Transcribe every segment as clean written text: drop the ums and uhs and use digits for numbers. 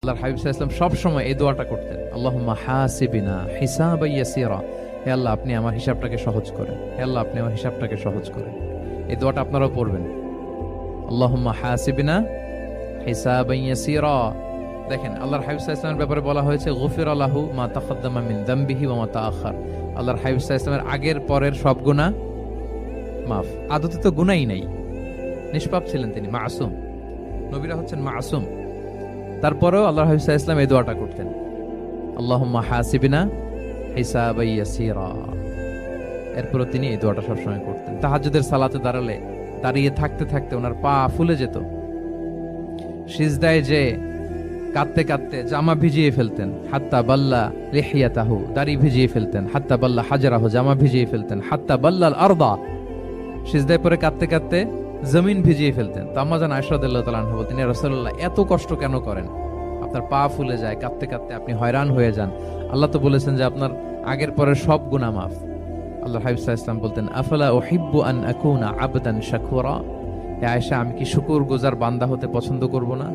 আল্লাহর হাবিব সাল্লাল্লাহু আলাইহি ওয়াসাল্লাম সব সময় এই দোয়াটা করতেন, আল্লাহুম্মা হাসিবিনা হিসাবান ইয়াসীরা। হে আল্লাহ, আপনি আমার হিসাবটাকে সহজ করেন। হে আল্লাহ, আপনি আমার হিসাবটাকে সহজ করেন। এই দোয়াটা আপনারাও পড়বেন, আল্লাহুম্মা হাসিবিনা হিসাবান ইয়াসীরা। দেখেন, আল্লাহর হাবিব সাল্লাল্লাহু আলাইহি ওয়াসাল্লামের ব্যাপারে বলা হয়েছে গুফিরা লাহু মা তাকাদ্দামা মিন যামবিহি ওয়া মা তাআখার। আল্লাহর হাবিব সাল্লাল্লাহু আলাইহি ওয়াসাল্লামের আগের পরের সব গুনাহ মাফ। আদতে তো গুনাহই নাই, নিষ্পাপ ছিলেন তিনি, মাসুম। নবীরা হচ্ছেন মাসুম। তারপরেও আল্লাহর হাবিব সাল্লাল্লাহু আলাইহি ওয়াসাল্লাম এই দোয়াটা করতেন, আল্লাহুম্মা হাসিবিনা হিসাবান ইয়াসীরা। এরপরও তিনি এই দোয়াটা সবসময় করতেন। তাহাজ্জুদের সালাতে দাঁড়িয়ে থাকতে থাকতে ওনার পা ফুলে যেত। সিজদায় যে কাঁদতে কাঁদতে জামা ভিজিয়ে ফেলতেন, হাত্তা বাল্লা লিহিয়াতাহু, দাড়ি ভিজিয়ে ফেলতেন, হাত্তা বাল্লা হাজারাহু, জামা ভিজিয়ে ফেলতেন, হাত্তা বাল্লাল আরদা, সিজদায় পরে কাঁদতে কাঁদতে জমিন ভিজিয়ে ফেলতেন। তো আম্মা জান আয়েশা রাদিয়াল্লাহু তাআলা আনহা বলতেন, ইয়া রাসূলুল্লাহ, এত কষ্ট কেন করেন? আপনার পা ফুলে যায়, কাঁদতে কাঁদতে আপনি হয়রান হয়ে যান। আল্লাহ তো বলেছেন যে আপনার আগের পরের সব গুনাহ মাফ। আল্লাহর হাবিব সাল্লাল্লাহু আলাইহি ওয়াসাল্লাম বলতেন, আফালা উহিব্বু আন আকুনা আবদান শাকুরা। হে আয়েশা, আমি কি শুকরগুজার বান্দা হতে পছন্দ করব না?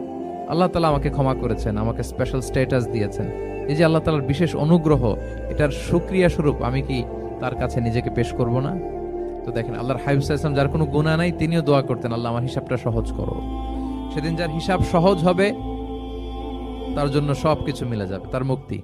আল্লাহ তাআলা আমাকে ক্ষমা করেছেন, আমাকে স্পেশাল স্ট্যাটাস দিয়েছেন। এই যে আল্লাহ তাআলার বিশেষ অনুগ্রহ, এটার শুকরিয়া স্বরূপ আমি কি তার কাছে নিজেকে পেশ করব না? তো দেখেন, আল্লাহর হাবিব সাল্লাল্লাহু আলাইহি ওয়াসাল্লাম যার কোনো গুনাহ নাই, তিনিও দোয়া করতেন, আল্লাহ আমার হিসাবটা সহজ করো। সেদিন যার হিসাব সহজ হবে, তার জন্য সবকিছু মিলে যাবে, তার মুক্তি।